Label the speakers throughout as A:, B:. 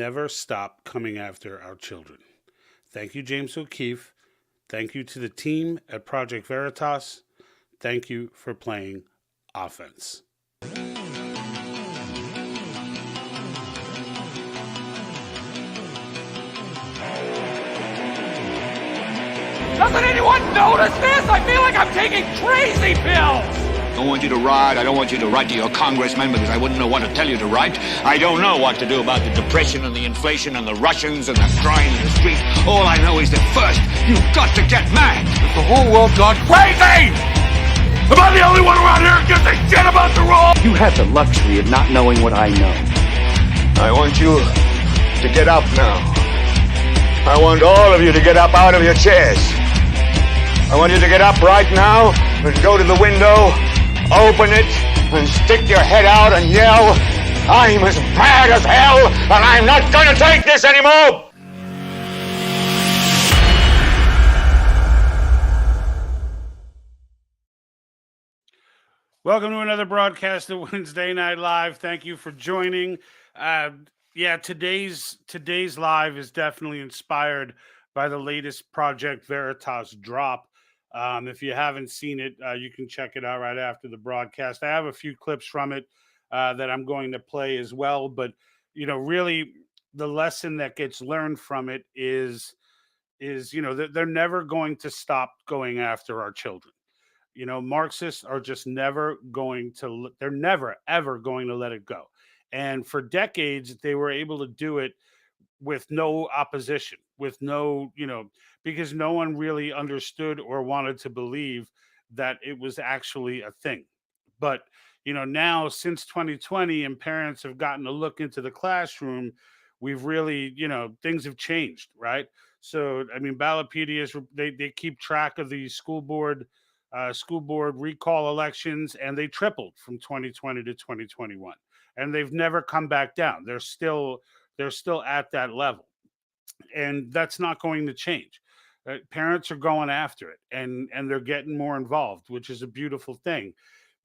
A: never stop coming after our children. Thank you, James O'Keefe. Thank you to the team at Project Veritas. Thank you for playing offense.
B: Doesn't anyone notice this? I feel like I'm taking crazy pills!
C: I don't want you to write. I don't want you to write to your congressman because I wouldn't know what to tell you to write. I don't know what to do about the depression and the inflation and the Russians and the crime in the streets. All I know is that first, you've got to get mad.
B: Has the whole world gone crazy? Am I the only one around here who gives a shit about the rules?
D: You have the luxury of not knowing what I know.
C: I want you to get up now. I want all of you to get up out of your chairs. I want you to get up right now and go to the window, open it, and stick your head out and yell, "I'm as mad as hell, and I'm not going to take this anymore!"
A: Welcome to another broadcast of Wednesday Night Live. Thank you for joining. Today's live is definitely inspired by the latest Project Veritas drop. If you haven't seen it, you can check it out right after the broadcast. I have a few clips from it that I'm going to play as well. But, really the lesson that gets learned from it is they're never going to stop going after our children. Marxists are just never ever going to let it go. And for decades, they were able to do it with no opposition, with no, because no one really understood or wanted to believe that it was actually a thing. But, now since 2020 and parents have gotten a look into the classroom, we've really, things have changed, right? So, Ballotpedias, they keep track of the school board recall elections, and they tripled from 2020 to 2021, and they've never come back down. They're still at that level, and that's not going to change. Parents are going after it, and they're getting more involved, which is a beautiful thing.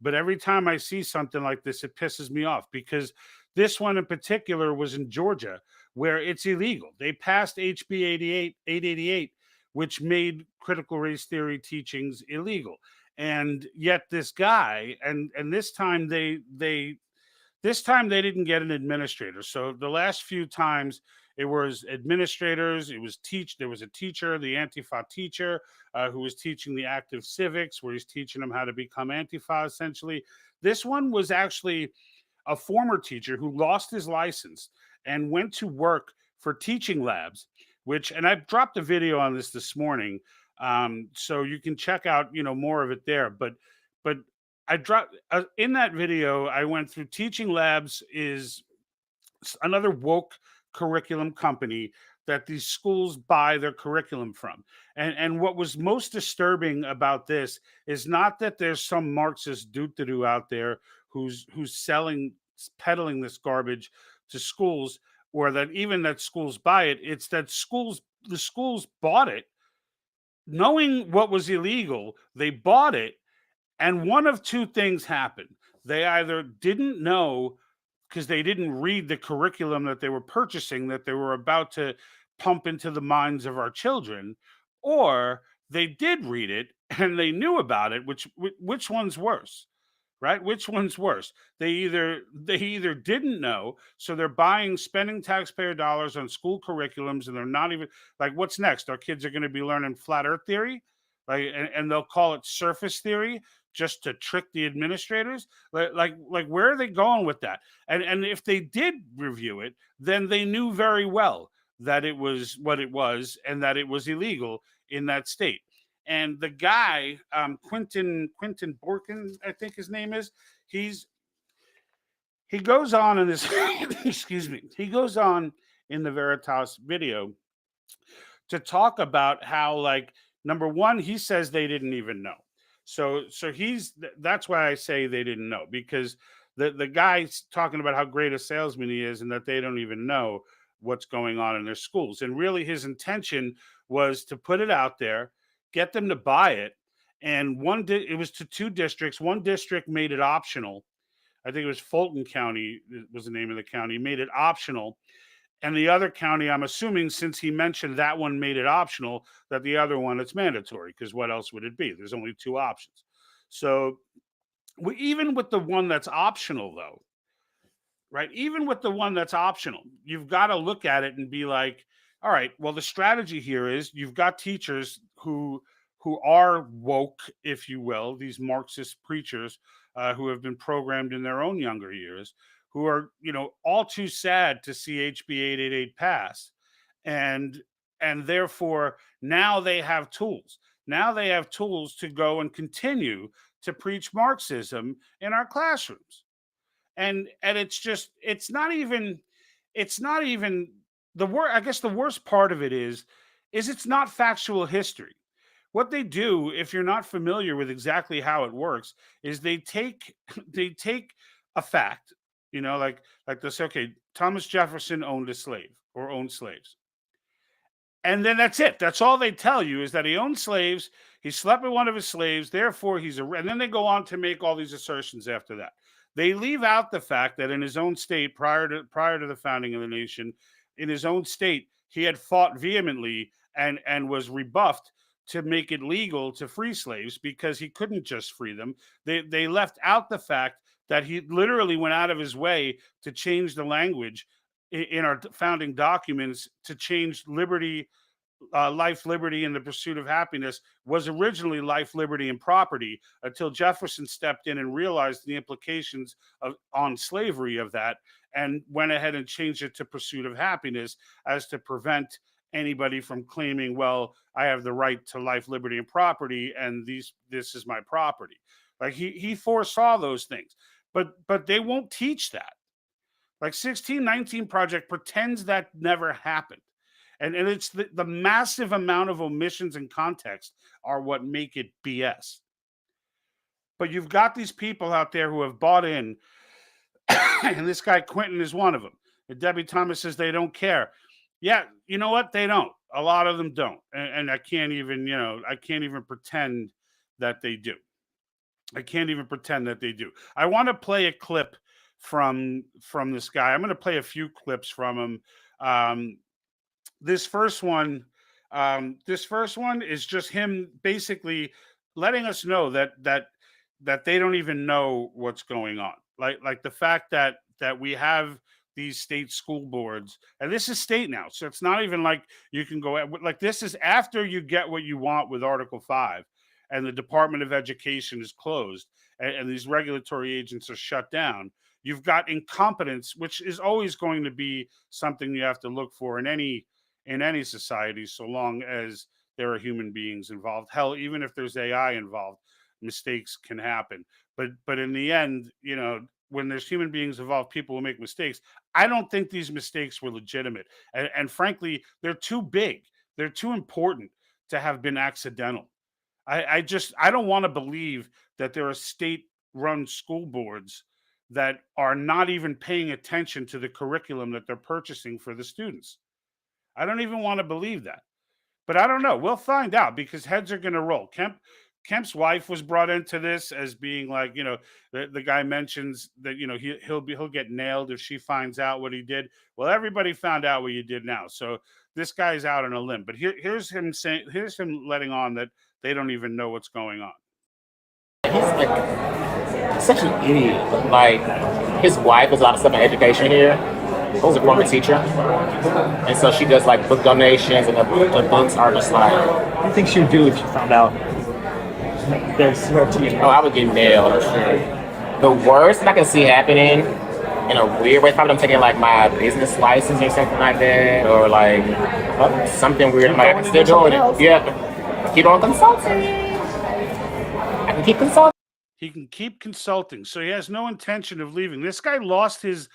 A: But every time I see something like this, it pisses me off, because this one in particular was in Georgia, where it's illegal. They passed HB 888, which made critical race theory teachings illegal. And yet this guy, and this time they didn't get an administrator. So the last few times it was administrators, there was a teacher, the Antifa teacher, who was teaching the active civics, where he's teaching them how to become Antifa, essentially. This one was actually a former teacher who lost his license and went to work for teaching labs, and I've dropped a video on this morning, so you can check out more of it there. But I dropped in that video. I went through Teaching Labs is another woke curriculum company that these schools buy their curriculum from. And what was most disturbing about this is not that there's some Marxist doo-doo out there who's peddling this garbage to schools, or that schools buy it. It's that the schools bought it knowing what was illegal. They bought it, and one of two things happened. They either didn't know, because they didn't read the curriculum that they were purchasing, that they were about to pump into the minds of our children, or they did read it and they knew about it. Which one's worse? Right? Which one's worse? They either didn't know, so they're spending taxpayer dollars on school curriculums, and they're not even like, what's next? Our kids are going to be learning flat earth theory, and they'll call it surface theory just to trick the administrators. Like where are they going with that? And if they did review it, then they knew very well that it was what it was, and that it was illegal in that state. And the guy, Quentin Borkin, I think his name is, he goes on in this, excuse me, he goes on in the Veritas video to talk about how, like, number one, he says they didn't even know. So that's why I say they didn't know, because the guy's talking about how great a salesman he is, and that they don't even know what's going on in their schools. And really his intention was to put it out there, get them to buy it. And it was to two districts. One district made it optional. I think it was Fulton County was the name of the county, made it optional. And the other county, I'm assuming, since he mentioned that one made it optional, that the other one it's mandatory, because what else would it be? There's only two options. So even with the one that's optional, though, right? Even with the one that's optional, you've got to look at it and be like, all right, well, the strategy here is you've got teachers who are woke, if you will, these Marxist preachers who have been programmed in their own younger years, who are, all too sad to see HB 888 pass, and therefore now they have tools. Now they have tools to go and continue to preach Marxism in our classrooms. And it's not even the worst. I guess the worst part of it is it's not factual history. What they do, if you're not familiar with exactly how it works, is they take they take a fact, like this. Okay, Thomas Jefferson owned a slave or owned slaves, and then that's it. That's all they tell you, is that he owned slaves. He slept with one of his slaves. Therefore, and then they go on to make all these assertions after that. They leave out the fact that in his own state, prior to the founding of the nation, in his own state, he had fought vehemently and was rebuffed to make it legal to free slaves, because he couldn't just free them. They left out the fact that he literally went out of his way to change the language in our founding documents, to change liberty, life, liberty, and the pursuit of happiness was originally life, liberty, and property, until Jefferson stepped in and realized the implications on slavery of that, and went ahead and changed it to pursuit of happiness, as to prevent anybody from claiming, well, I have the right to life, liberty, and property, and this is my property. Like he foresaw those things, but they won't teach that. Like 1619 Project pretends that never happened. And it's the massive amount of omissions and context are what make it BS. But you've got these people out there who have bought in, and this guy Quentin is one of them. And Debbie Thomas says they don't care. Yeah, you know what? They don't. A lot of them don't. And I can't even, pretend that they do. I can't even pretend that they do. I want to play a clip from this guy. I'm going to play a few clips from him. This first one is just him basically letting us know that they don't even know what's going on. Like the fact that we have these state school boards, and this is state now, so it's not even like you can go like, this is after you get what you want with Article 5, and the Department of Education is closed, and these regulatory agents are shut down. You've got incompetence, which is always going to be something you have to look for in any society, so long as there are human beings involved. Hell, even if there's AI involved, mistakes can happen. But in the end, when there's human beings involved, people will make mistakes. I don't think these mistakes were legitimate, and frankly, they're too big. They're too important to have been accidental. I don't want to believe that there are state-run school boards that are not even paying attention to the curriculum that they're purchasing for the students. I don't even want to believe that. But I don't know. We'll find out, because heads are going to roll. Kemp's wife was brought into this as being like, the guy mentions that, he'll get nailed if she finds out what he did. Well, everybody found out what you did now. So this guy's out on a limb. But here's him letting on that they don't even know what's going on.
E: He's like such an idiot. Like, his wife does a lot of stuff in education here. She's a former teacher, and so she does like book donations, and the books are just like.
F: What do you think she would do if she found out there's CRT?
E: Oh, I would get nailed for sure. The worst that I can see happening in a weird way, is probably them taking like my business license or something like that, or like something weird. Like, I can still do it. Yeah, keep on consulting. I can keep consulting.
A: He can keep consulting, so he has no intention of leaving. This guy lost his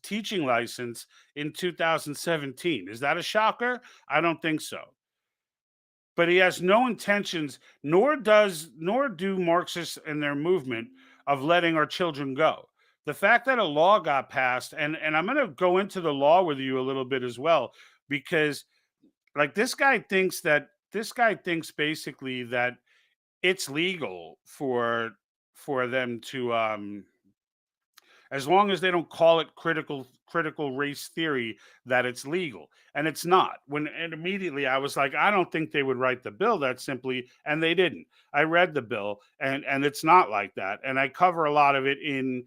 A: teaching license in 2017. Is that a shocker? I don't think so. But he has no intentions, nor do Marxists and their movement, of letting our children go. The fact that a law got passed, and I'm going to go into the law with you a little bit as well, because like this guy thinks basically that it's legal for them as long as they don't call it critical race theory, that it's legal. And it's not. And immediately I was like, I don't think they would write the bill that simply, and they didn't. I read the bill, and it's not like that. And I cover a lot of it in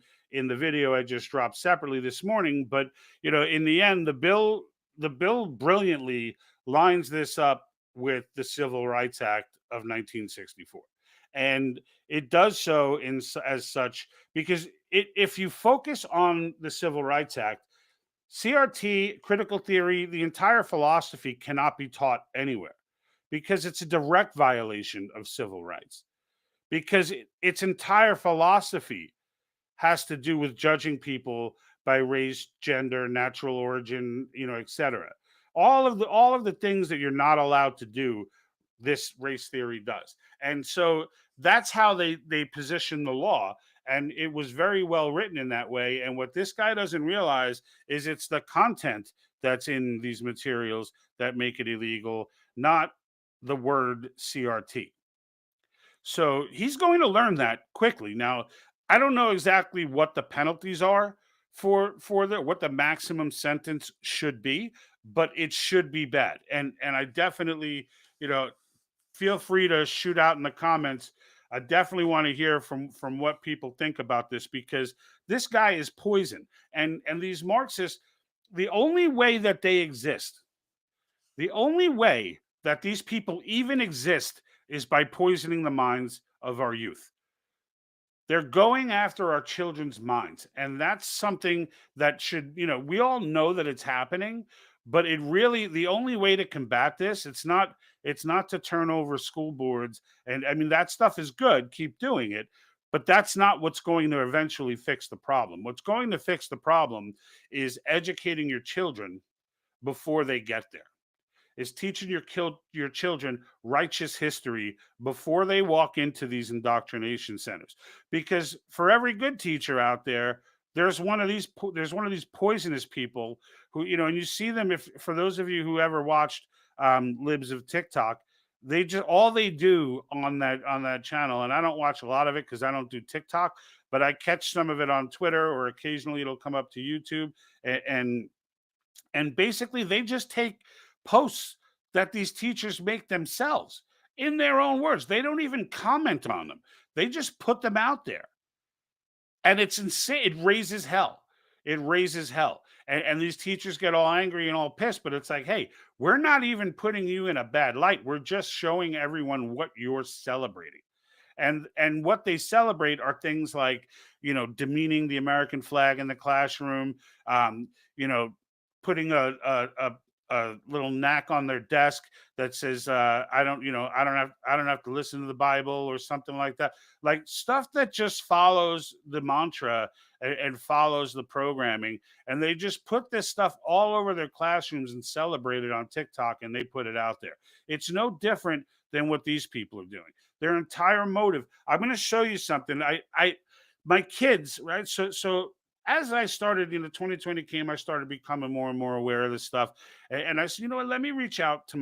A: the video I just dropped separately this morning. But in the end, the bill brilliantly lines this up with the Civil Rights Act of 1964. And it does so as such because if you focus on the Civil Rights Act, CRT, critical theory, the entire philosophy cannot be taught anywhere because it's a direct violation of civil rights. Because its entire philosophy has to do with judging people by race, gender, natural origin, etc. All of the things that you're not allowed to do, this race theory does. And so that's how they position the law. And it was very well written in that way. And what this guy doesn't realize is it's the content that's in these materials that make it illegal, not the word CRT. So he's going to learn that quickly. Now, I don't know exactly what the penalties are for what the maximum sentence should be, but it should be bad. And I definitely, feel free to shoot out in the comments. I definitely want to hear from what people think about this, because this guy is poison. And these Marxists, the only way that they exist, the only way that these people even exist is by poisoning the minds of our youth. They're going after our children's minds. And that's something that should, we all know that it's happening, but the only way to combat this, it's not to turn over school boards. And I mean, that stuff is good. Keep doing it. But that's not what's going to eventually fix the problem. What's going to fix the problem is educating your children before they get there, is teaching your children righteous history before they walk into these indoctrination centers. Because for every good teacher out there, there's one of these poisonous people who, and you see them. If for those of you who ever watched libs of TikTok, all they do on that channel, and I don't watch a lot of it because I don't do TikTok, but I catch some of it on Twitter, or occasionally it'll come up to YouTube, and basically they just take posts that these teachers make themselves in their own words. They don't even comment on them. They just put them out there. And it's insane. It raises hell. It raises hell. And these teachers get all angry and all pissed, but it's like, hey, we're not even putting you in a bad light. We're just showing everyone what you're celebrating. And what they celebrate are things like, demeaning the American flag in the classroom, putting a little knack on their desk that says, I don't have to listen to the Bible, or something like that. Like stuff that just follows the mantra and follows the programming. And they just put this stuff all over their classrooms and celebrate it on TikTok, and they put it out there. It's no different than what these people are doing. Their entire motive. I'm going to show you something. My kids, right? So as I started, 2020 came, I started becoming more and more aware of this stuff. And I said, you know what, let me reach out to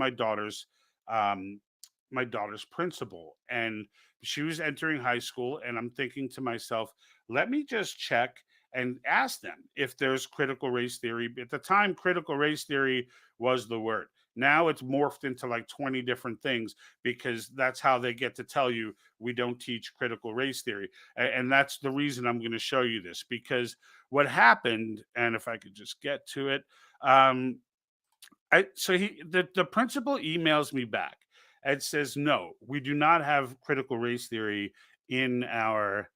A: um, my daughter's principal. And she was entering high school. And I'm thinking to myself, let me just check and ask them if there's critical race theory. At the time, critical race theory was the word. Now it's morphed into like 20 different things, because that's how they get to tell you we don't teach critical race theory. And that's the reason I'm going to show you this, because what happened, and if I could just get to it, the principal emails me back and says, no, we do not have critical race theory in our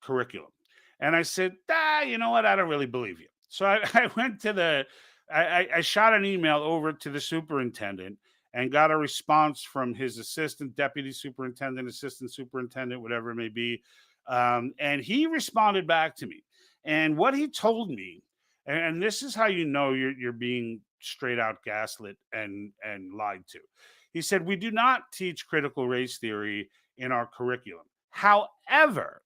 A: curriculum. And I said, you know what? I don't really believe you. So I went to I shot an email over to the superintendent and got a response from his assistant, deputy superintendent, assistant superintendent, whatever it may be. And he responded back to me. And what he told me, and this is how you know you're being straight out gaslit and lied to. He said, we do not teach critical race theory in our curriculum. However,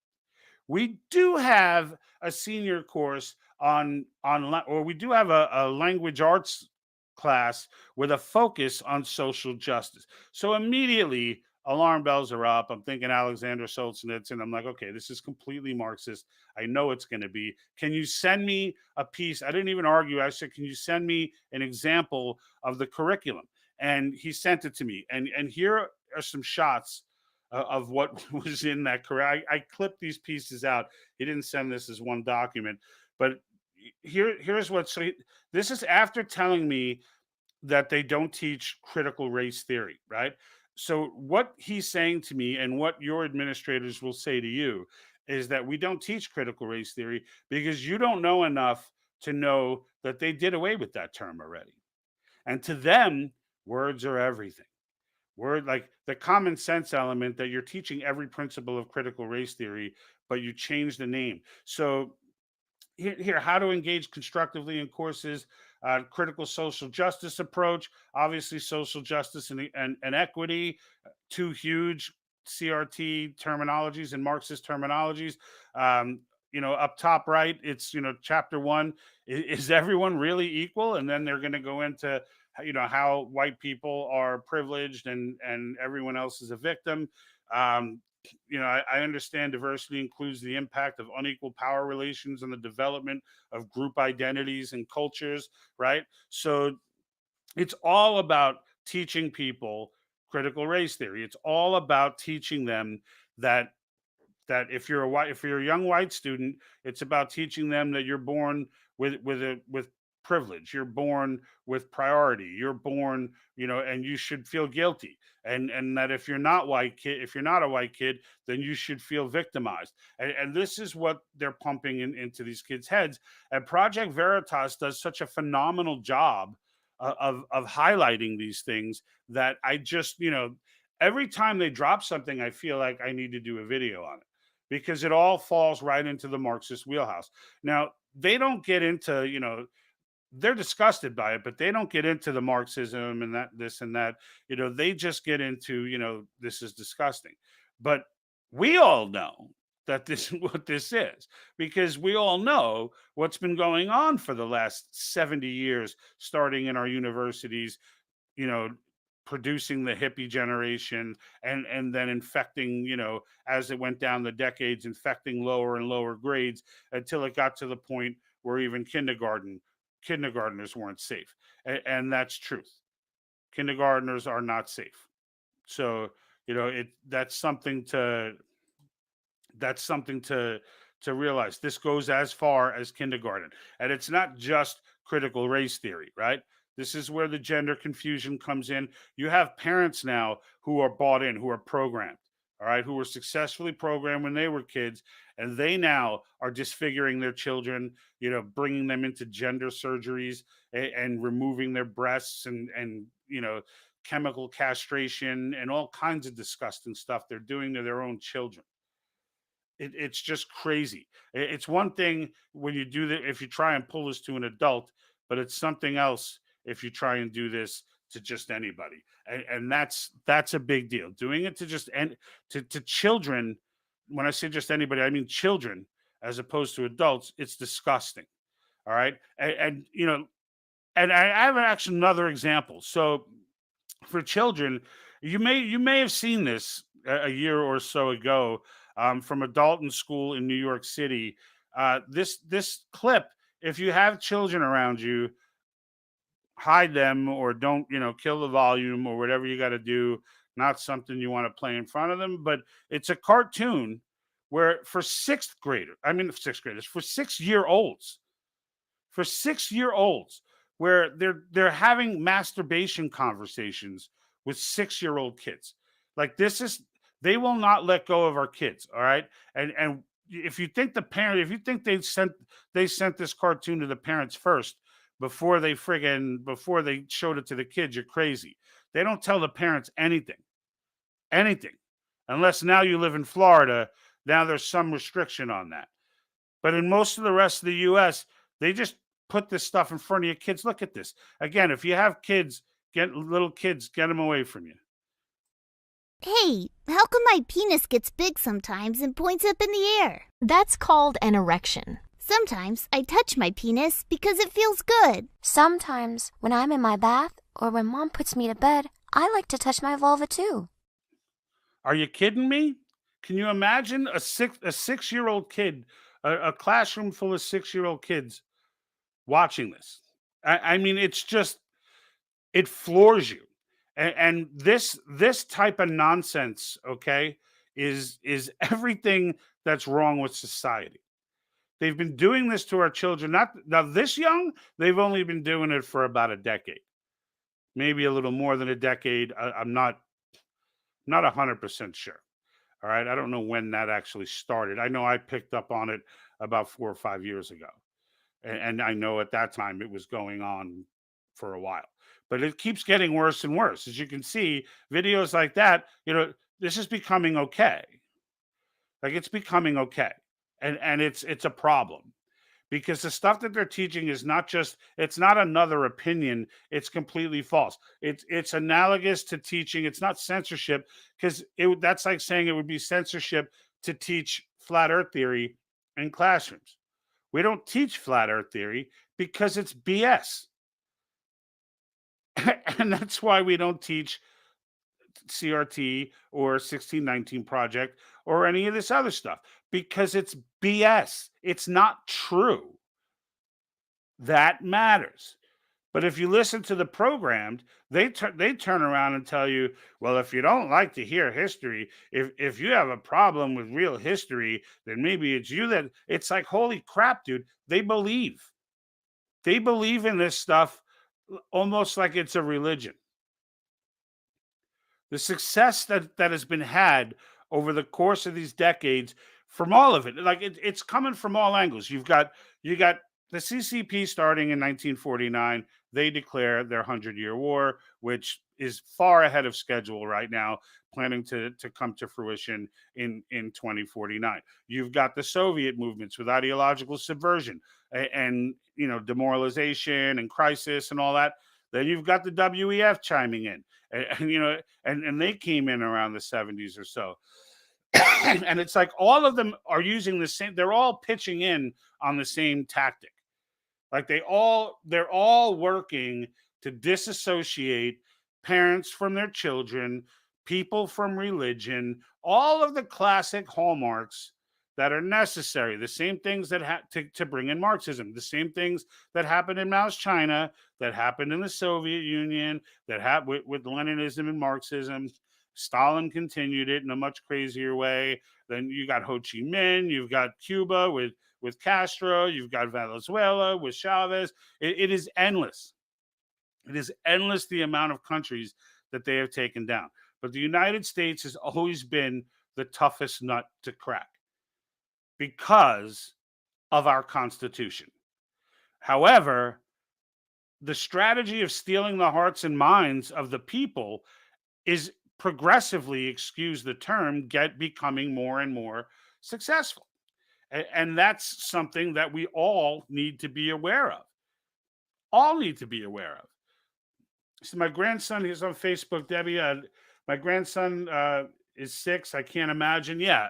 A: we do have a senior course or we do have a language arts class with a focus on social justice. So immediately alarm bells are up. I'm thinking Alexander Solzhenitsyn. I'm like, okay, this is completely Marxist. I know it's going to be. Can you send me a piece? I didn't even argue. I said, can you send me an example of the curriculum? And he sent it to me. And here are some shots of what was in that curriculum. I clipped these pieces out. He didn't send this as one document, but here's what. So this is after telling me that they don't teach critical race theory, right? So what he's saying to me and what your administrators will say to you is that we don't teach critical race theory because you don't know enough to know that they did away with that term already. And to them, words are everything. Word like the common sense element that you're teaching every principle of critical race theory, but you change the name. So here how to engage constructively in courses, critical social justice approach, obviously social justice and equity, two huge CRT terminologies and Marxist terminologies. Up top right, it's chapter one is everyone really equal, and then they're going to go into how white people are privileged and everyone else is a victim. um, I understand diversity includes the impact of unequal power relations and the development of group identities and cultures, right? So it's all about teaching people critical race theory. It's all about teaching them that if you're a young white student, it's about teaching them that you're born with privilege. You're born with priority. You're born, and you should feel guilty. And that if you're not a white kid, then you should feel victimized. And this is what they're pumping into these kids' heads. And Project Veritas does such a phenomenal job of highlighting these things that I just, every time they drop something, I feel like I need to do a video on it because it all falls right into the Marxist wheelhouse. Now, they don't get into, they're disgusted by it, but they don't get into the Marxism and that, this and that. They just get into, this is disgusting. But we all know that this is what this is because we all know what's been going on for the last 70 years, starting in our universities, you know, producing the hippie generation and then infecting, as it went down the decades, infecting lower and lower grades until it got to the point where even kindergartners weren't safe. And that's truth. Kindergartners are not safe. So, that's something to realize. This goes as far as kindergarten. And it's not just critical race theory, right? This is where the gender confusion comes in. You have parents now who are bought in, who are programmed, all right, who were successfully programmed when they were kids, and they now are disfiguring their children, bringing them into gender surgeries and removing their breasts and chemical castration and all kinds of disgusting stuff they're doing to their own children. It's just crazy. It's one thing when you do that if you try and pull this to an adult, but it's something else if you try and do this to just anybody. And that's a big deal. Doing it to just to children. When I say just anybody, I mean children as opposed to adults. It's disgusting. All right, and I have actually another example. So for children, you may have seen this a year or so ago, from a Dalton school in New York City. This clip, if you have children around you, hide them or don't, kill the volume or whatever you got to do. Not something you want to play in front of them, but it's a cartoon where for sixth graders, for 6-year-olds, where they're having masturbation conversations with 6-year-old kids. Like they will not let go of our kids. All right. And if you think they sent this cartoon to the parents first before they showed it to the kids, you're crazy. They don't tell the parents anything, unless now you live in Florida. Now there's some restriction on that. But in most of the rest of the US, they just put this stuff in front of your kids. Look at this. Again, if you have kids, get them away from you.
G: Hey, how come my penis gets big sometimes and points up in the air?
H: That's called an erection.
G: Sometimes I touch my penis because it feels good.
I: Sometimes when I'm in my bath or when Mom puts me to bed, I like to touch my vulva too.
A: Are you kidding me? Can you imagine a 6-year-old kid, a classroom full of 6-year-old kids watching this? I mean, it's just it floors you. And this type of nonsense, okay, is everything that's wrong with society. They've been doing this to our children. Not now this young, they've only been doing it for about a decade, maybe a little more than a decade. I'm not 100% sure. All right, I don't know when that actually started. I know I picked up on it about 4 or 5 years ago, and I know at that time it was going on for a while. But it keeps getting worse and worse. As you can see, videos like that, this is becoming okay. Like it's becoming okay, and it's a problem because the stuff that they're teaching is not just it's not another opinion, it's completely false. It's analogous to teaching, it's not censorship because that's like saying it would be censorship to teach flat earth theory in classrooms. We don't teach flat earth theory because it's BS. And that's why we don't teach CRT or 1619 project or any of this other stuff because it's BS. It's not true. That matters. But if you listen to the programmed, they turn around and tell you, well, if you don't like to hear history, if you have a problem with real history, then maybe it's you that it's like, holy crap, dude. They believe. They believe in this stuff almost like it's a religion. The success that has been had over the course of these decades from all of it, like it's coming from all angles. You got the CCP starting in 1949. They declare their 100-year war, which is far ahead of schedule right now, planning to come to fruition in 2049. You've got the Soviet movements with ideological subversion and demoralization and crisis and all that. Then you've got the WEF chiming in, and they came in around the 70s or so. And it's like all of them are using the same, they're all pitching in on the same tactic. Like they're all working to disassociate parents from their children, people from religion, all of the classic hallmarks that are necessary. The same things that to bring in Marxism, the same things that happened in Mao's China, that happened in the Soviet Union, that happened with Leninism and Marxism. Stalin continued it in a much crazier way. Then you got Ho Chi Minh, you've got Cuba with Castro, you've got Venezuela with Chavez. It is endless. It is endless the amount of countries that they have taken down. But the United States has always been the toughest nut to crack because of our Constitution. However, the strategy of stealing the hearts and minds of the people is progressively, excuse the term, becoming more and more successful. And that's something that we all need to be aware of. All need to be aware of. So my grandson is on Facebook, Debbie. My grandson is 6. I can't imagine. Yeah,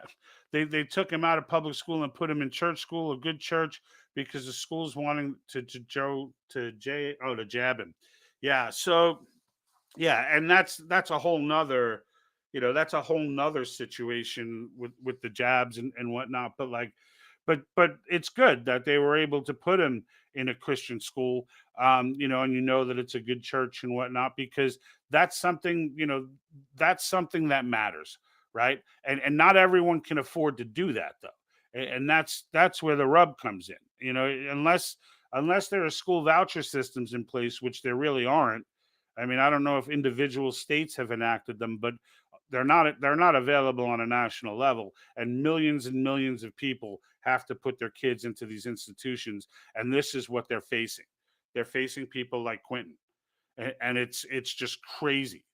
A: they took him out of public school and put him in church school, a good church, because the school's wanting to jab him. Yeah. So yeah, and that's a whole nother, that's a whole nother situation with the jabs and whatnot. But but it's good that they were able to put him in a Christian school, and that it's a good church and whatnot, because that's something, that's something that matters, right? And not everyone can afford to do that though, and that's where the rub comes in, unless there are school voucher systems in place, which there really aren't. I mean, I don't know if individual states have enacted them, but they're not available on a national level, and millions of people have to put their kids into these institutions, and this is what they're facing. They're facing people like Quentin, and it's just crazy.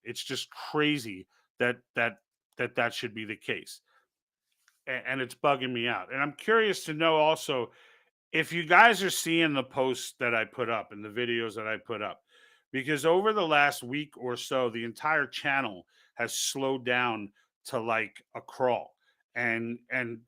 A: It's just crazy that should be the case, and it's bugging me out. And I'm curious to know also if you guys are seeing the posts that I put up and the videos that I put up, because over the last week or so, the entire channel has slowed down to like a crawl. And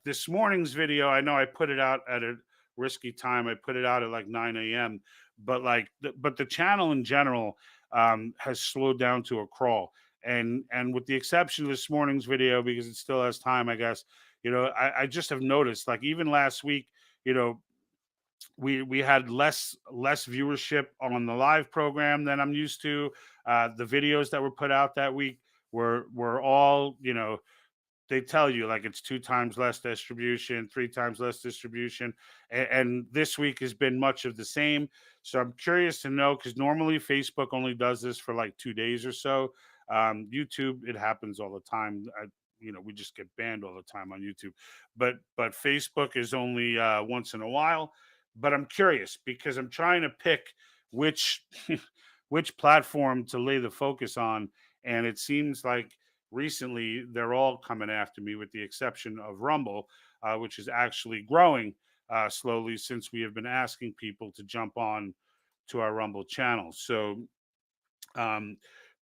A: this morning's video, I know I put it out at a risky time. I put it out at like 9 a.m. But the channel in general has slowed down to a crawl. and with the exception of this morning's video, because it still has time, I guess, I just have noticed, like, even last week, you know, we had less viewership on the live program than I'm used to. The videos that were put out that week were all, they tell you like it's 2 times less distribution, 3 times less distribution, and this week has been much of the same. So I'm curious to know, because normally Facebook only does this for like 2 days or so. YouTube, it happens all the time. We just get banned all the time on YouTube, but Facebook is only once in a while. But I'm curious because I'm trying to pick which which platform to lay the focus on, and it seems like recently they're all coming after me, with the exception of Rumble, which is actually growing slowly since we have been asking people to jump on to our Rumble channel. So, um,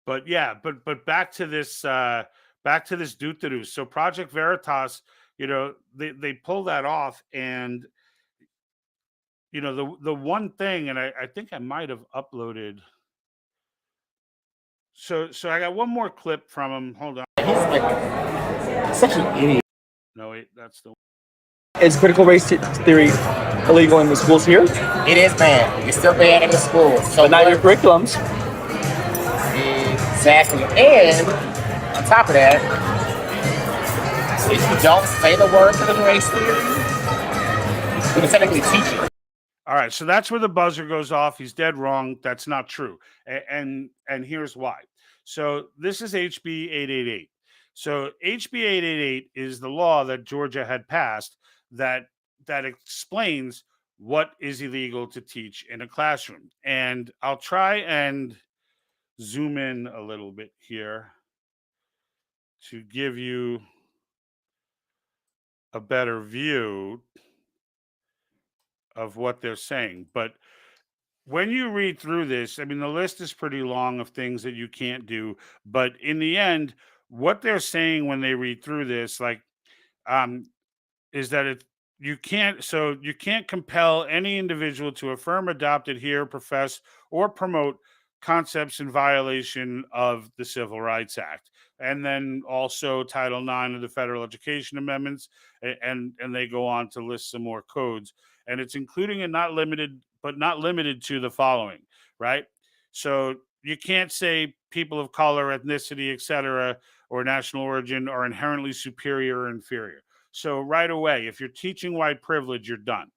A: but yeah, but back to this doo. So Project Veritas, they pull that off, and the one thing, and I think I might have uploaded. So I got one more clip from him. Hold on.
E: He's like such an idiot.
A: No, wait, that's the.
F: Is critical race theory illegal in the schools here?
E: It is banned. It's still banned in the schools. So
F: But not your curriculums.
E: Exactly. And on top of that, if you don't say the word critical race theory, you can technically teach it.
A: All right, so that's where the buzzer goes off. He's dead wrong. That's not true, and here's why. So this is HB 888. So HB 888 is the law that Georgia had passed that explains what is illegal to teach in a classroom. And I'll try and zoom in a little bit here to give you a better view of what they're saying. But when you read through this, I mean, the list is pretty long of things that you can't do. But in the end, what they're saying when they read through this, like, um, is that you can't compel any individual to affirm, adopt, adhere, profess, or promote concepts in violation of the Civil Rights Act, and then also Title IX of the Federal Education Amendments, and they go on to list some more codes, and it's including and not limited, but not limited to the following, right? So you can't say people of color, ethnicity, etc., or national origin are inherently superior or inferior. So right away, if you're teaching white privilege, you're done.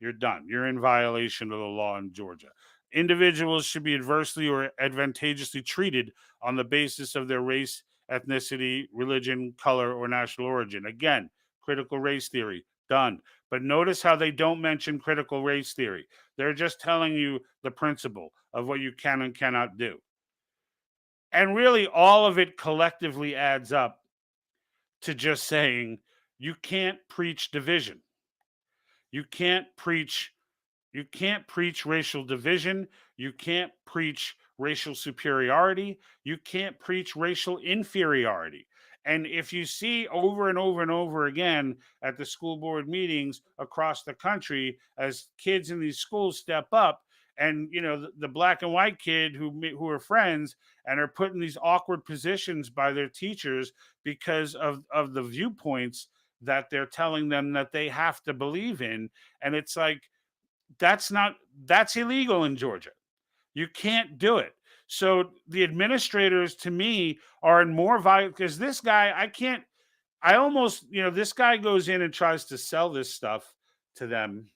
A: You're done. You're in violation of the law in Georgia. Individuals should be adversely or advantageously treated on the basis of their race, ethnicity, religion, color, or national origin. Again, critical race theory, done. But notice how they don't mention critical race theory. They're just telling you the principle of what you can and cannot do. And really, all of it collectively adds up to just saying you can't preach division. You can't preach racial division. You can't preach racial superiority. You can't preach racial inferiority. And if you see over and over and over again at the school board meetings across the country, as kids in these schools step up, and the black and white kid who are friends and are put in these awkward positions by their teachers because of the viewpoints that they're telling them that they have to believe in, and it's like, that's illegal in Georgia. You can't do it. So the administrators, to me, are in more violent, because this guy, I almost, this guy goes in and tries to sell this stuff to them.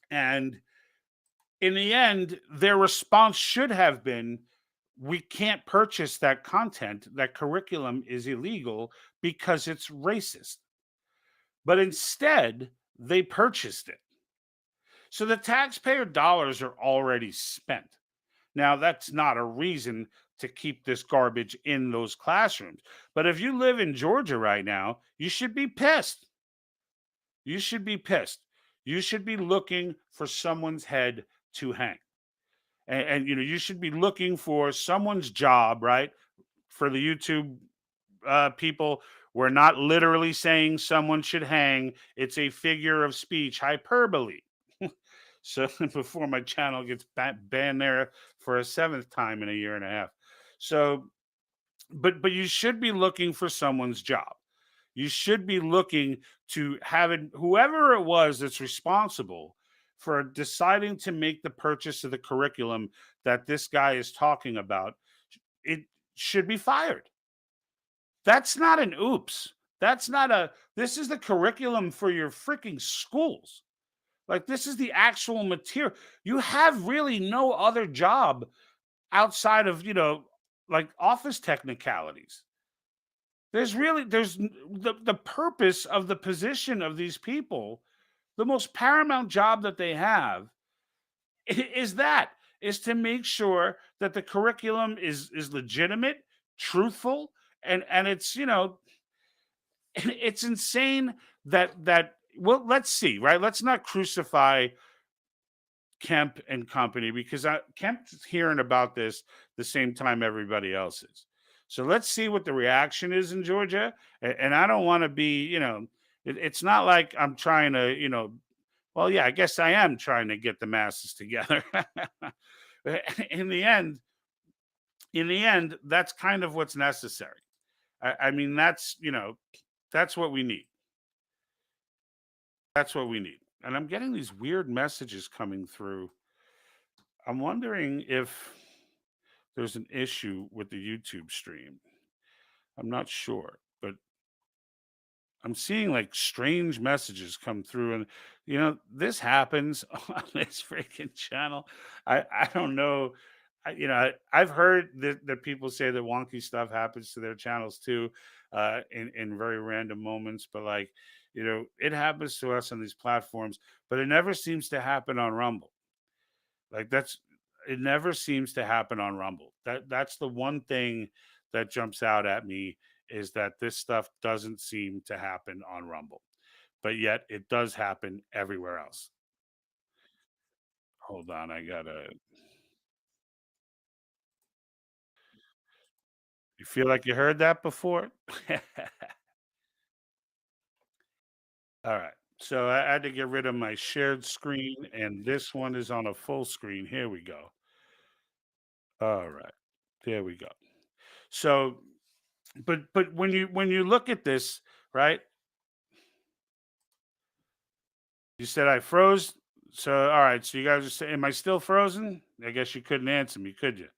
A: And in the end, their response should have been, we can't purchase that content. That curriculum is illegal because it's racist. But instead, they purchased it. So the taxpayer dollars are already spent. Now, that's not a reason to keep this garbage in those classrooms. But if you live in Georgia right now, you should be pissed. You should be pissed. You should be looking for someone's head to hang. And you should be looking for someone's job, right? For the YouTube people, we're not literally saying someone should hang. It's a figure of speech, hyperbole. So before my channel gets banned there for a 7th time in a year and a half. So but you should be looking for someone's job. You should be looking to have it, whoever it was that's responsible for deciding to make the purchase of the curriculum that this guy is talking about. It should be fired. That's not an oops. That's not a, this is the curriculum for your freaking schools. Like, this is the actual material. You have really no other job outside of, like office technicalities. The purpose of the position of these people, the most paramount job that they have is that, is to make sure that the curriculum is legitimate, truthful, and it's, it's insane that well, let's see, right? Let's not crucify Kemp and company, because Kemp's hearing about this the same time everybody else is. So let's see what the reaction is in Georgia. And I don't want to be, it's not like I'm trying to, well, yeah, I guess I am trying to get the masses together. in the end, that's kind of what's necessary. I mean, that's what we need. That's what we need. And I'm getting these weird messages coming through. I'm wondering if there's an issue with the YouTube stream. I'm not sure, but I'm seeing like strange messages come through, and this happens on this freaking channel. I don't know. I've heard that people say that wonky stuff happens to their channels too, in very random moments. But like, it happens to us on these platforms, but it never seems to happen on Rumble. Like, it never seems to happen on Rumble. That's the one thing that jumps out at me, is that this stuff doesn't seem to happen on Rumble, but yet it does happen everywhere else. Hold on, I gotta. You feel like you heard that before? All right. So I had to get rid of my shared screen, and this one is on a full screen. Here we go. All right. There we go. So, but when you look at this, right? You said I froze. So all right. So you guys are saying, am I still frozen? I guess you couldn't answer me, could you?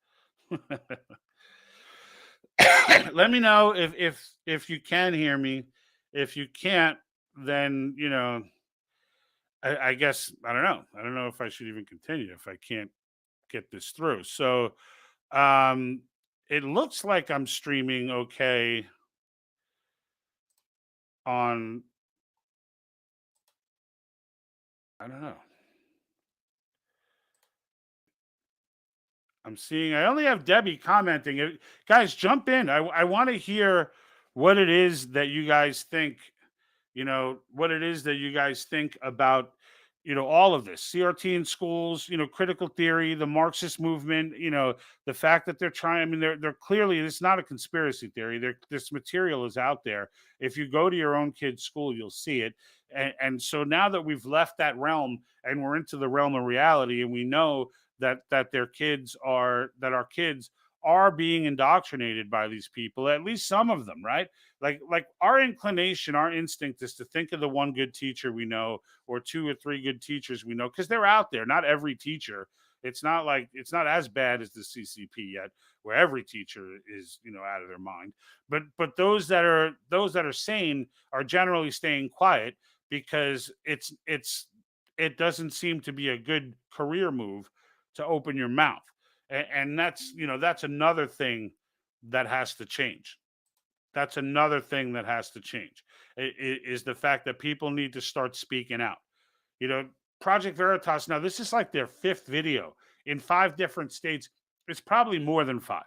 A: Let me know if you can hear me. If you can't, then I guess I don't know. I don't know if I should even continue if I can't get this through. So um it looks like I'm streaming okay on, I don't know. I'm seeing I only have Debbie commenting. Guys, jump in. I want to hear what it is that you guys think, what it is that you guys think about, all of this CRT in schools, critical theory, the Marxist movement, the fact that they're trying, I mean, they're clearly, it's not a conspiracy theory. This material is out there. If you go to your own kid's school, you'll see it. And so now that we've left that realm and we're into the realm of reality, and we know that our kids are being indoctrinated by these people, at least some of them, right? Like our inclination, our instinct is to think of the one good teacher we know, or two or three good teachers we know, because they're out there. Not every teacher. It's not as bad as the CCP yet, where every teacher is, out of their mind. But those that are sane are generally staying quiet, because it doesn't seem to be a good career move to open your mouth. And that's another thing that has to change. That's another thing that has to change, is the fact that people need to start speaking out. Project Veritas, now this is like their fifth video in 5 different states. It's probably more than 5.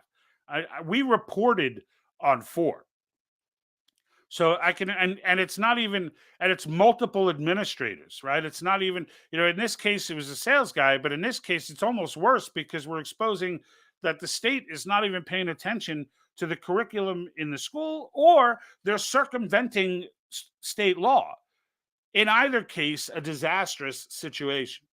A: We reported on 4. So I can, and it's not even, and it's multiple administrators, right? It's not even, in this case, it was a sales guy, but in this case, it's almost worse, because we're exposing that the state is not even paying attention to the curriculum in the school, or they're circumventing state law. In either case, a disastrous situation.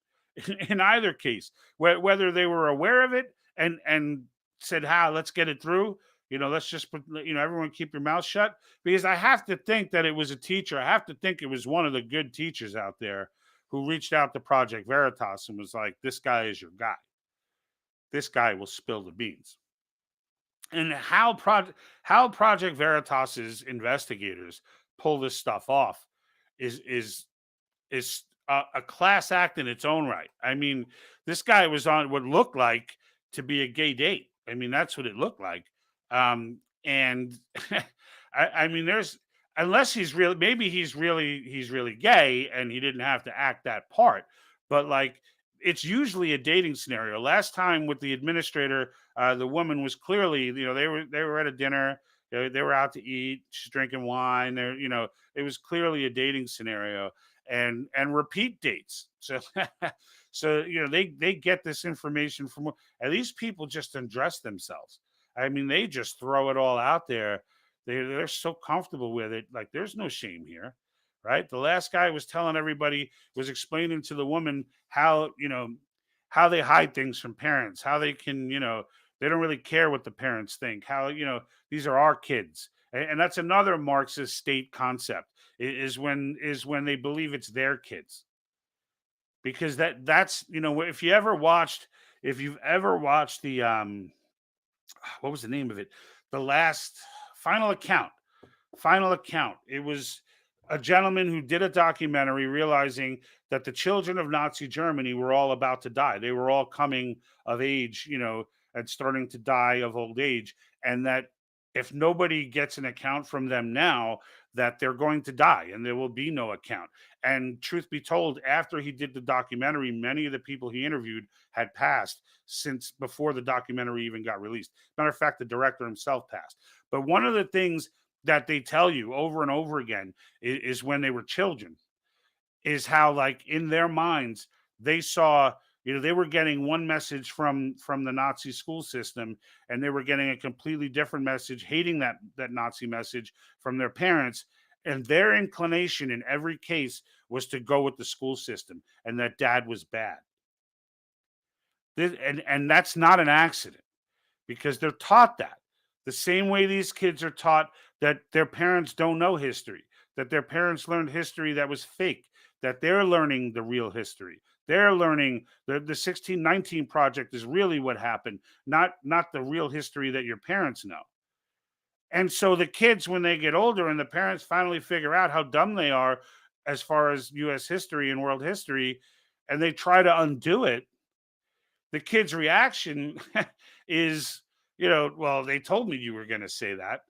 A: In either case, whether they were aware of it and said, let's get it through, let's just put, everyone keep your mouth shut, because I have to think that it was a teacher. I have to think it was one of the good teachers out there who reached out to Project Veritas and was like, this guy is your guy. This guy will spill the beans. And how Project Veritas's investigators pull this stuff off is a class act in its own right. I mean, this guy was on what looked like to be a gay date. I mean, that's what it looked like. And I mean, there's, unless maybe he's really gay and he didn't have to act that part, but like, it's usually a dating scenario. Last time with the administrator, the woman was clearly, they were at a dinner, they were out to eat, she's drinking wine. It was clearly a dating scenario, and repeat dates. So so they get this information from, and these people just undress themselves. I mean, they just throw it all out there. They're so comfortable with it. Like, there's no shame here, right? The last guy was telling everybody, was explaining to the woman how they hide things from parents, how they can, they don't really care what the parents think, how, these are our kids. And that's another Marxist state concept, is when they believe it's their kids. Because that's, if you've ever watched the what was the name of it? The last final account. Final account. It was a gentleman who did a documentary realizing that the children of Nazi Germany were all about to die. They were all coming of age, and starting to die of old age. And that if nobody gets an account from them now, that they're going to die and there will be no account. And truth be told, after he did the documentary, many of the people he interviewed had passed since before the documentary even got released. Matter of fact, the director himself passed. But one of the things that they tell you over and over again is when they were children, is how, like, in their minds, they saw, they were getting one message from the Nazi school system, and they were getting a completely different message, hating that Nazi message, from their parents. And their inclination in every case was to go with the school system, and that dad was bad. And that's not an accident, because they're taught that. The same way these kids are taught that their parents don't know history, that their parents learned history that was fake, that they're learning the real history. They're learning the 1619 project is really what happened, not the real history that your parents know. And so the kids, when they get older and the parents finally figure out how dumb they are as far as US history and world history, and they try to undo it, the kid's reaction is, well, they told me you were going to say that.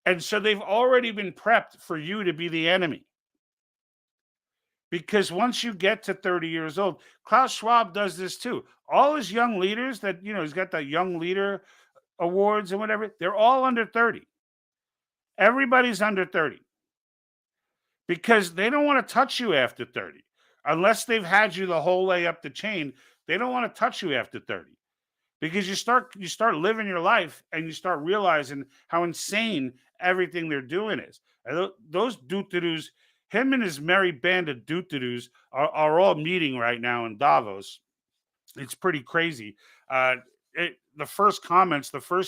A: And so they've already been prepped for you to be the enemy. Because once you get to 30 years old, Klaus Schwab does this too. All his young leaders that, he's got the young leader awards and whatever, they're all under 30. Everybody's under 30. Because they don't want to touch you after 30. Unless they've had you the whole way up the chain, they don't want to touch you after 30. Because you start living your life and you start realizing how insane everything they're doing is. And those doo-doo-doos, him and his merry band of doo-doo-doos are all meeting right now in Davos. It's pretty crazy. The first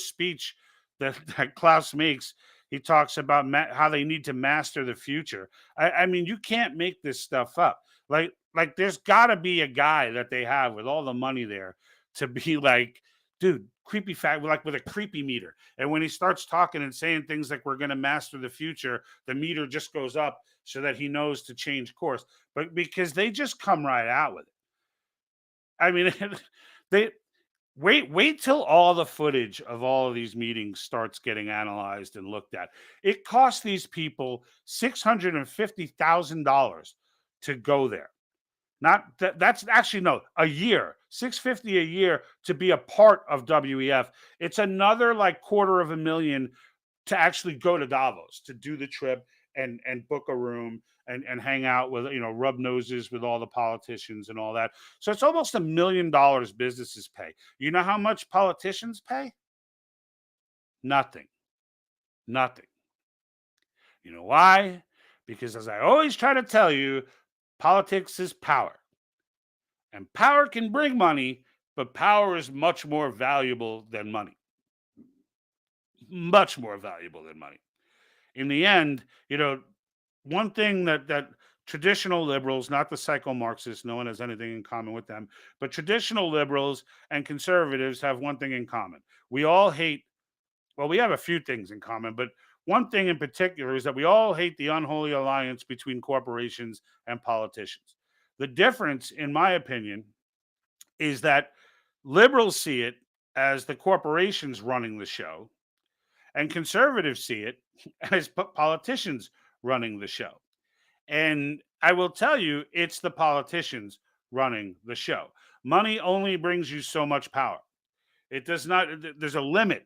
A: speech that Klaus makes, he talks about how they need to master the future. I mean, you can't make this stuff up. Like there's got to be a guy that they have with all the money there to be like, dude, creepy fact, like with a creepy meter. And when he starts talking and saying things like we're going to master the future, the meter just goes up so that he knows to change course. But because they just come right out with it. I mean, they wait till all the footage of all of these meetings starts getting analyzed and looked at. It costs these people $650,000 to go there. Not that, that's actually no, a year, $650 a year to be a part of WEF. It's another like $250,000 to actually go to Davos, to do the trip and book a room and hang out with, rub noses with all the politicians and all that. So it's almost $1 million businesses pay. You know how much politicians pay? Nothing. Nothing. You know why? Because as I always try to tell you, politics is power. And power can bring money, but power is much more valuable than money. much more valuable than money. In the end, one thing that traditional liberals, not the psycho-Marxists, no one has anything in common with them, but traditional liberals and conservatives have one thing in common. We all hate, well, we have a few things in common, but one thing in particular is that we all hate the unholy alliance between corporations and politicians. The difference, in my opinion, is that liberals see it as the corporations running the show, and conservatives see it as politicians running the show. And I will tell you, it's the politicians running the show. Money only brings you so much power. It does not, there's a limit.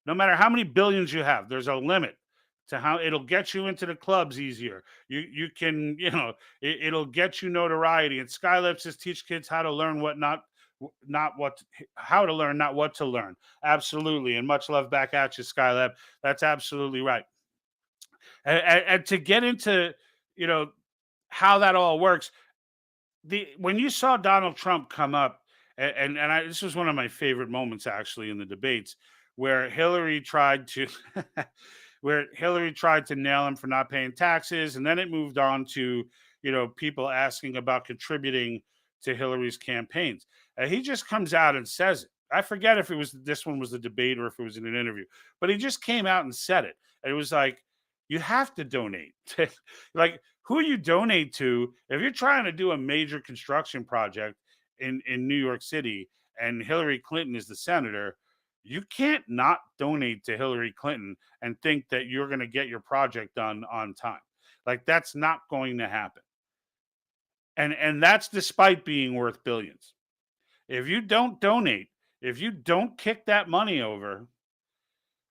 A: No matter how many billions you have, there's a limit to how it'll get you into the clubs easier. You can, it'll get you notoriety. And Skylab says teach kids how to learn not what how to learn, not what to learn. Absolutely. And much love back at you, Skylab. That's absolutely right. And to get into, you know, how that all works, the when you saw Donald Trump come up, this was one of my favorite moments actually in the debates, where Hillary tried to where Hillary tried to nail him for not paying taxes, and then it moved on to people asking about contributing to Hillary's campaigns. And he just comes out and says it. I forget if it was this one was a debate or if it was in an interview, but he just came out and said it. And it was like, you have to donate. Like, who you donate to, if you're trying to do a major construction project in New York City and Hillary Clinton is the senator, you can't not donate to Hillary Clinton and think that you're going to get your project done on time. Like, that's not going to happen. And that's despite being worth billions. If you don't donate, if you don't kick that money over,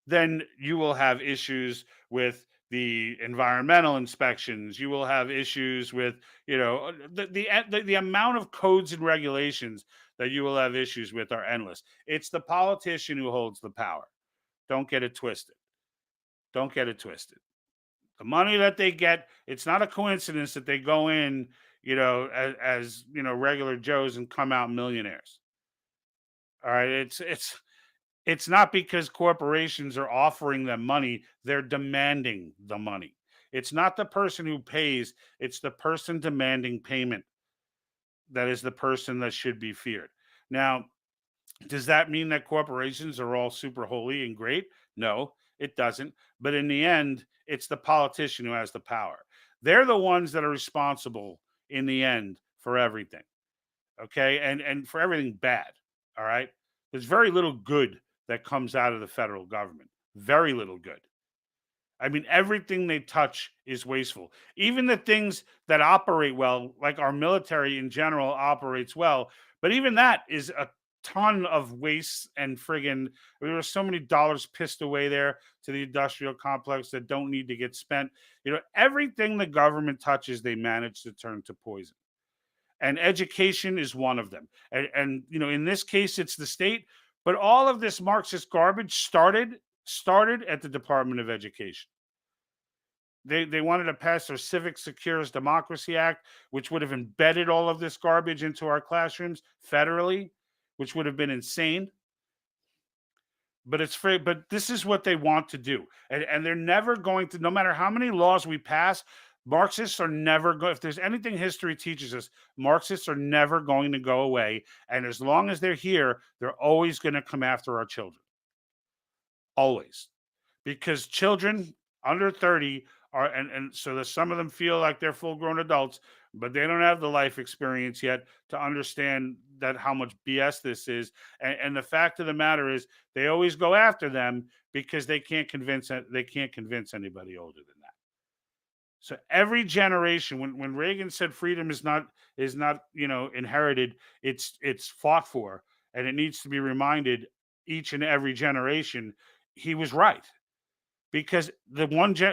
A: then you will have issues with the environmental inspections. You will have issues with, the amount of codes and regulations that you will have issues with are endless. It's the politician who holds the power. Don't get it twisted. Don't get it twisted. The money that they get, it's not a coincidence that they go in, as regular Joes and come out millionaires. All right. It's not because corporations are offering them money, they're demanding the money. It's not the person who pays, it's the person demanding payment that is the person that should be feared. Now, does that mean that corporations are all super holy and great? No, it doesn't. But in the end, it's the politician who has the power. They're the ones that are responsible in the end for everything. Okay? And for everything bad. All right? There's very little good that comes out of the federal government. Very little good. I mean, everything they touch is wasteful. Even the things that operate well, like our military in general operates well, but even that is a ton of waste and friggin' there are so many dollars pissed away there to the industrial complex that don't need to get spent. Everything the government touches, they manage to turn to poison. And education is one of them. And in this case, it's the state. But all of this Marxist garbage started at the Department of Education. They wanted to pass their Civic Secures Democracy Act, which would have embedded all of this garbage into our classrooms federally, which would have been insane. But it's free. But this is what they want to do, and they're never going to. No matter how many laws we pass, Marxists are never going. If there's anything history teaches us, Marxists are never going to go away. And as long as they're here, they're always going to come after our children. Always, because children under 30 are, and so that some of them feel like they're full-grown adults, but they don't have the life experience yet to understand that how much BS this is. And the fact of the matter is, they always go after them because they can't convince anybody older than that. So every generation, when Reagan said freedom is not inherited, it's fought for, and it needs to be reminded each and every generation. He was right, because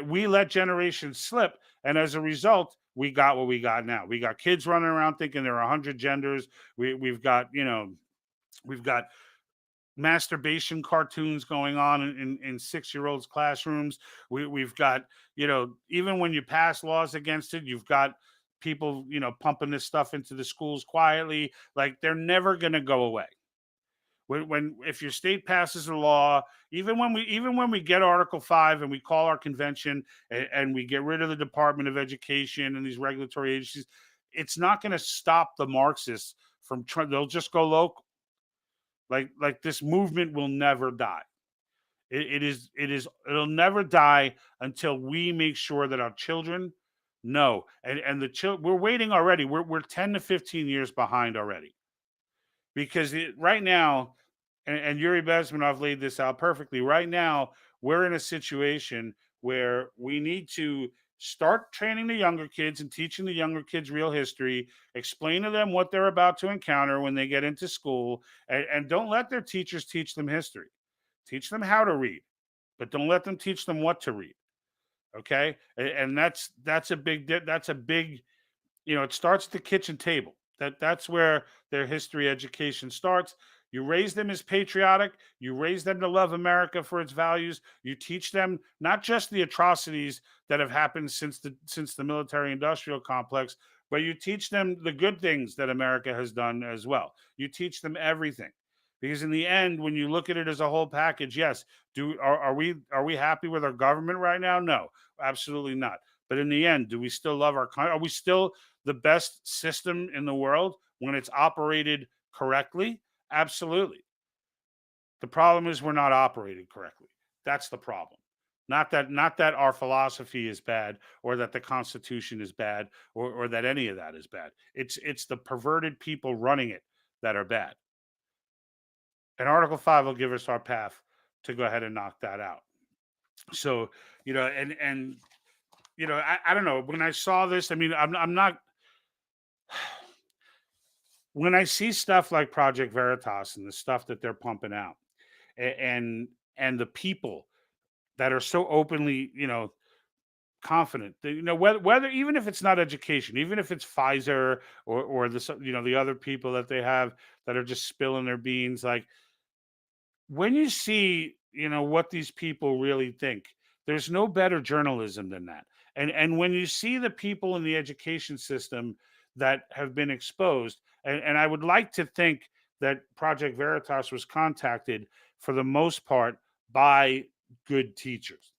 A: we let generations slip, and as a result, we got what we got now. We got kids running around thinking there are 100 genders. We've got masturbation cartoons going on in 6-year-olds classrooms. We've got, even when you pass laws against it, you've got people, pumping this stuff into the schools quietly. Like, they're never going to go away. When if your state passes a law, even when we get Article 5 and we call our convention and we get rid of the Department of Education and these regulatory agencies, it's not going to stop the Marxists from trying. They'll just go local. Like this movement will never die. It'll never die until we make sure that our children know. And the we're waiting already. We're 10 to 15 years behind already. Because right now, and Yuri Bezmenov laid this out perfectly. Right now, we're in a situation where we need to start training the younger kids and teaching the younger kids real history, explain to them what they're about to encounter when they get into school, and don't let their teachers teach them history. Teach them how to read, but don't let them teach them what to read. Okay, and that's a big it starts at the kitchen table. That's where their history education starts. You raise them as patriotic. You raise them to love America for its values. You teach them not just the atrocities that have happened since the military industrial complex, but you teach them the good things that America has done as well. You teach them everything. Because in the end, when you look at it as a whole package, yes, are we happy with our government right now? No, absolutely not. But in the end, do we still love our country? Are we still the best system in the world when it's operated correctly? Absolutely. The problem is we're not operated correctly. That's the problem. Not that our philosophy is bad or that the Constitution is bad or that any of that is bad. It's the perverted people running it that are bad. And Article 5 will give us our path to go ahead and knock that out. So, and I don't know. When I saw this, I mean, I'm not when I see stuff like Project Veritas and the stuff that they're pumping out, and the people that are so openly, confident, that, whether even if it's not education, even if it's Pfizer or the other people that they have that are just spilling their beans, like when you see, what these people really think, there's no better journalism than that. And when you see the people in the education system that have been exposed, and I would like to think that Project Veritas was contacted for the most part by good teachers,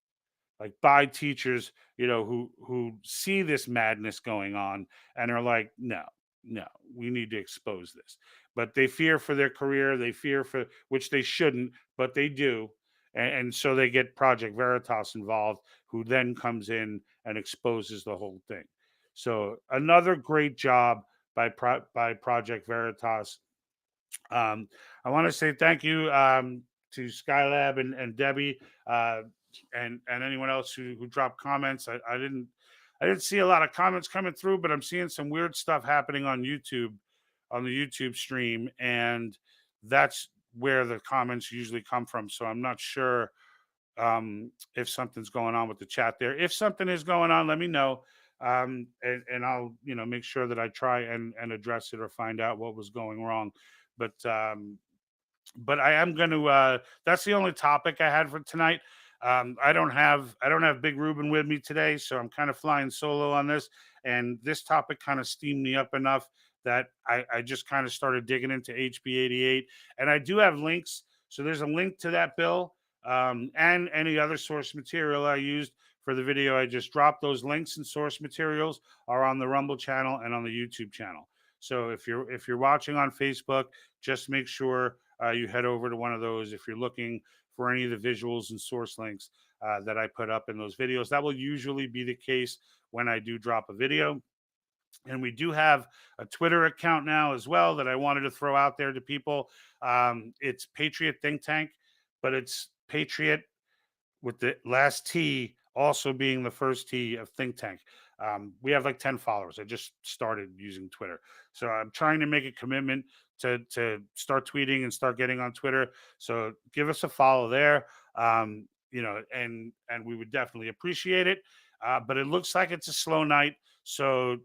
A: like by teachers, who see this madness going on and are like, no, no, we need to expose this. But they fear for their career, they fear for, which they shouldn't, but they do. And so they get Project Veritas involved, who then comes in and exposes the whole thing. So another great job by Project Veritas. I want to say thank you, to Skylab and Debbie, and anyone else who dropped comments. I didn't see a lot of comments coming through, but I'm seeing some weird stuff happening on YouTube, on the YouTube stream, and that's where the comments usually come from. So I'm not sure, if something's going on with the chat there. If something is going on, let me know. And I'll make sure that I try and address it or find out what was going wrong. But I am going to. That's the only topic I had for tonight. I don't have Big Ruben with me today, so I'm kind of flying solo on this. And this topic kind of steamed me up enough that I just kind of started digging into HB 88, and I do have links. So there's a link to that bill, and any other source material I used for the video I just dropped. Those links and source materials are on the Rumble channel and on the YouTube channel. So if you're watching on Facebook, just make sure, you head over to one of those. If you're looking for any of the visuals and source links, that I put up in those videos, that will usually be the case when I do drop a video. And we do have a Twitter account now as well that I wanted to throw out there to people. It's Patriot Think Tank, but it's Patriot with the last T also being the first T of think tank. We have like 10 followers. I just started using Twitter. So I'm trying to make a commitment to start tweeting and start getting on Twitter. So give us a follow there. And we would definitely appreciate it. But it looks like it's a slow night. So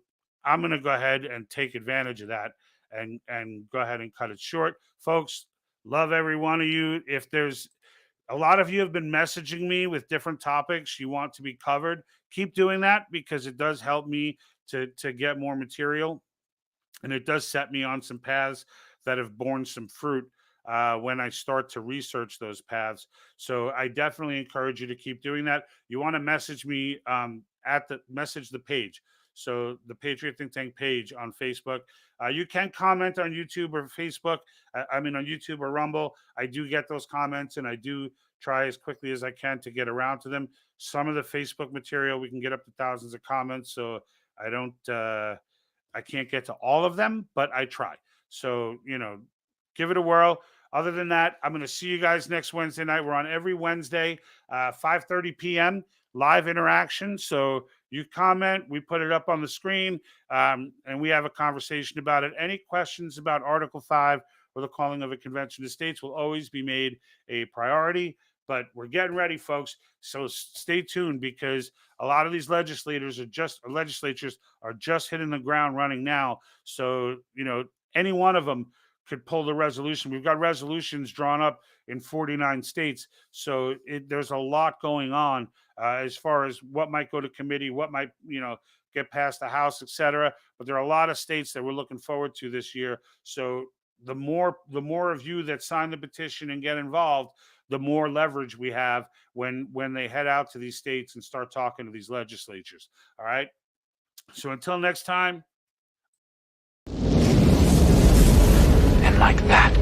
A: I'm going to go ahead and take advantage of that and go ahead and cut it short. Folks, love every one of you. If there's a lot of you have been messaging me with different topics you want to be covered. Keep doing that because it does help me to get more material, and it does set me on some paths that have borne some fruit, when I start to research those paths. So I definitely encourage you to keep doing that. You want to message me message the page. So the Patriot Think Tank page on Facebook. You can comment on YouTube or Facebook. I mean, on YouTube or Rumble. I do get those comments, and I do try as quickly as I can to get around to them. Some of the Facebook material, we can get up to thousands of comments. So I don't, I can't get to all of them, but I try. So, give it a whirl. Other than that, I'm going to see you guys next Wednesday night. We're on every Wednesday, 5:30 p.m. live interaction. So you comment, we put it up on the screen, and we have a conversation about it. Any questions about Article 5 or the calling of a convention of states will always be made a priority. But we're getting ready, folks. So stay tuned, because a lot of these legislatures are just hitting the ground running now. So, any one of them could pull the resolution. We've got resolutions drawn up in 49 states. So there's a lot going on as far as what might go to committee, what might, get past the House, etc. But there are a lot of states that we're looking forward to this year. So the more of you that sign the petition and get involved, the more leverage we have when they head out to these states and start talking to these legislatures. All right. So until next time.
B: And like that,